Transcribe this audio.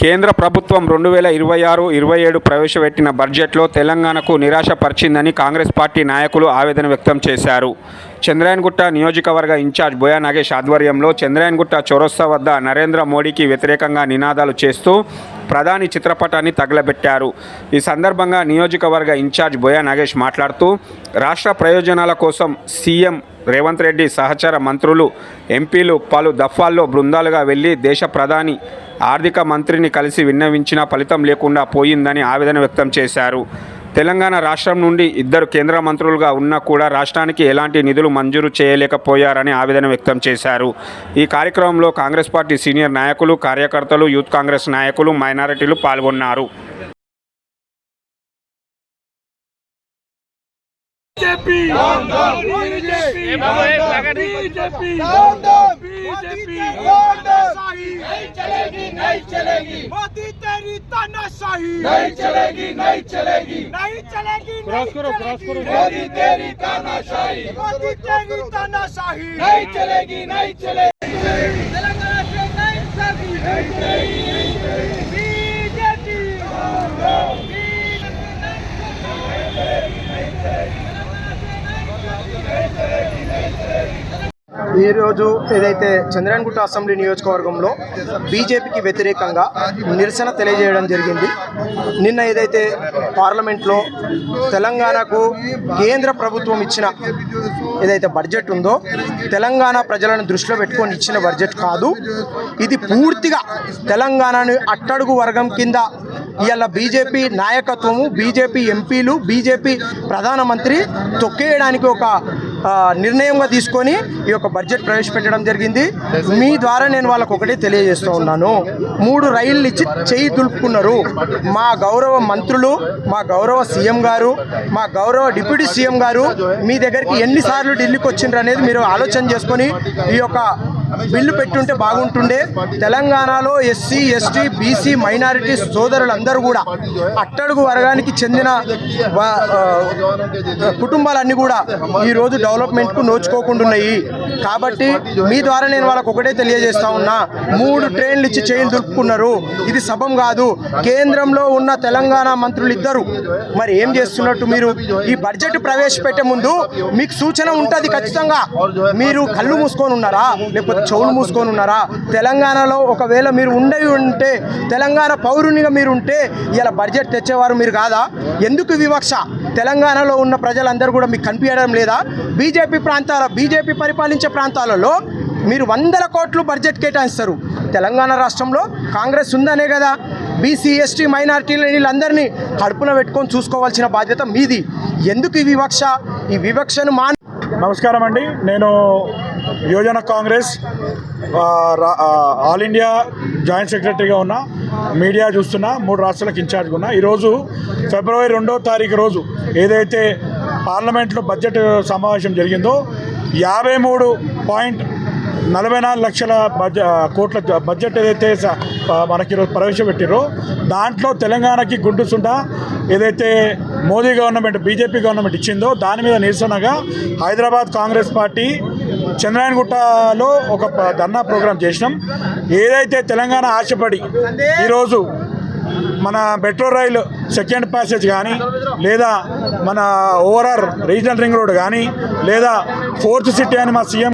కేంద్ర ప్రభుత్వం 2026-27 ప్రవేశపెట్టిన బడ్జెట్లో తెలంగాణకు నిరాశపరిచిందని కాంగ్రెస్ పార్టీ నాయకులు ఆవేదన వ్యక్తం చేశారు. చంద్రాయన్గుట్ట నియోజకవర్గ ఇన్ఛార్జ్ బోయ నాగేష్ ఆధ్వర్యంలో చంద్రాయన్గుట్ట చౌరస్తా వద్ద నరేంద్ర మోడీకి వ్యతిరేకంగా నినాదాలు చేస్తూ ప్రధాని చిత్రపటాన్ని తగలబెట్టారు. ఈ సందర్భంగా నియోజకవర్గ ఇన్ఛార్జ్ బోయ నాగేష్ మాట్లాడుతూ రాష్ట్ర ప్రయోజనాల కోసం సీఎం రేవంత్ రెడ్డి సహచర మంత్రులు, ఎంపీలు పలు దఫాల్లో బృందాలుగా వెళ్లి దేశ ప్రధాని ఆర్థిక మంత్రిని కలిసి విన్నవించినా ఫలితం లేకుండా పోయిందని ఆవేదన వ్యక్తం చేశారు. తెలంగాణ రాష్ట్రం నుండి 2 కేంద్ర మంత్రులుగా ఉన్నా కూడా రాష్ట్రానికి ఎలాంటి నిధులు మంజూరు చేయలేకపోయారని ఆవేదన వ్యక్తం చేశారు. ఈ కార్యక్రమంలో కాంగ్రెస్ పార్టీ సీనియర్ నాయకులు, కార్యకర్తలు, యూత్ కాంగ్రెస్ నాయకులు, మైనారిటీలు పాల్గొన్నారు. नहीं चलेगी मोदी तेरी तानाशाही नहीं चलेगी नहीं चलेगी नहीं चलेगी क्रॉस करो मोदी तेरी तानाशाही नहीं चलेगी नहीं चलेगी तेलंगाना से नहीं चलेगी बीजेपी ఈరోజు ఏదైతే చంద్రాయన్గుట్ట అసెంబ్లీ నియోజకవర్గంలో బీజేపీకి వ్యతిరేకంగా నిరసన తెలియజేయడం జరిగింది. నిన్న ఏదైతే పార్లమెంట్లో తెలంగాణకు కేంద్ర ప్రభుత్వం ఇచ్చిన ఏదైతే బడ్జెట్ ఉందో తెలంగాణ ప్రజలను దృష్టిలో పెట్టుకొని ఇచ్చిన బడ్జెట్ కాదు. ఇది పూర్తిగా తెలంగాణను అట్టడుగు వర్గం కింద ఇవాళ బీజేపీ నాయకత్వము, బీజేపీ ఎంపీలు, బీజేపీ ప్రధానమంత్రి తొక్కేయడానికి ఒక నిర్ణయంగా తీసుకొని ఈ యొక్క బడ్జెట్ ప్రవేశపెట్టడం జరిగింది. మీ ద్వారా నేను వాళ్ళకు ఒకటే తెలియజేస్తూ ఉన్నాను. 3 రైళ్లు ఇచ్చి చేయి దులుపుకున్నారు. మా గౌరవ మంత్రులు, మా గౌరవ సీఎం గారు, మా గౌరవ డిప్యూటీ సీఎం గారు మీ దగ్గరికి ఎన్నిసార్లు ఢిల్లీకి వచ్చిండ్రు అనేది మీరు ఆలోచన చేసుకొని ఈ యొక్క బిల్లు పెట్టుంటే బాగుంటుండే. తెలంగాణలో ఎస్సీ, ఎస్టీ, బీసీ, మైనారిటీ సోదరులందరూ కూడా అట్టడుగు వర్గానికి చెందిన కుటుంబాలన్నీ కూడా ఈరోజు డెవలప్మెంట్కు నోచుకోకుండా ఉన్నాయి. కాబట్టి మీ ద్వారా నేను వాళ్ళకు ఒకటే తెలియజేస్తా ఉన్నా, 3 ట్రైన్లు ఇచ్చి చేయిలు దులుపుకున్నారు. ఇది సబం కాదు. కేంద్రంలో ఉన్న తెలంగాణ మంత్రులు ఇద్దరు మరి ఏం చేస్తున్నట్టు మీరు ఈ బడ్జెట్ ప్రవేశపెట్టే ముందు మీకు సూచన ఉంటుంది ఖచ్చితంగా. మీరు కళ్ళు మూసుకొని ఉన్నారా లేకపోతే చెవులు మూసుకొని ఉన్నారా? తెలంగాణలో ఒకవేళ మీరు ఉంటే తెలంగాణ పౌరునిగా మీరు ఉంటే ఇలా బడ్జెట్ తెచ్చేవారు మీరు కాదా? ఎందుకు వివక్ష? తెలంగాణలో ఉన్న ప్రజలందరూ కూడా మీకు కనిపించడం లేదా? బీజేపీ పరిపాలించే ప్రాంతాలలో మీరు 100 కోట్లు బడ్జెట్ కేటాయిస్తారు. తెలంగాణ రాష్ట్రంలో కాంగ్రెస్ ఉందనే కదా బీసీ, ఎస్టీ, మైనారిటీలు వీళ్ళందరినీ కడుపున పెట్టుకొని చూసుకోవాల్సిన బాధ్యత మీది. ఎందుకు ఈ వివక్ష? ఈ వివక్షను నమస్కారం అండి. నేను యువజన కాంగ్రెస్ ఆల్ ఇండియా జాయింట్ సెక్రటరీగా ఉన్నా. మీడియా చూస్తున్నా. 3 రాష్ట్రాలకు ఇన్ఛార్జ్గా ఉన్నా. ఈరోజు ఫిబ్రవరి 2వ తారీఖు రోజు ఏదైతే పార్లమెంట్లో బడ్జెట్ సమావేశం జరిగిందో 53.44 లక్షల కోట్ల బడ్జెట్ ఏదైతే మనకి ఈరోజు ప్రవేశపెట్టారో దాంట్లో తెలంగాణకి గుండు సుండ ఏదైతే మోదీ గవర్నమెంట్, బీజేపీ గవర్నమెంట్ ఇచ్చిందో దాని మీద నిరసనగా హైదరాబాద్ కాంగ్రెస్ పార్టీ చంద్రాయన్గుట్టలో ఒక ధర్నా ప్రోగ్రాం చేసినాం. ఏదైతే తెలంగాణ ఆశపడి ఈరోజు మన మెట్రో రైలు సెకండ్ ప్యాసేజ్ కానీ, లేదా మన ఓవరాల్ రీజనల్ రింగ్ రోడ్ కానీ, లేదా 4th సిటీ అని మా సీఎం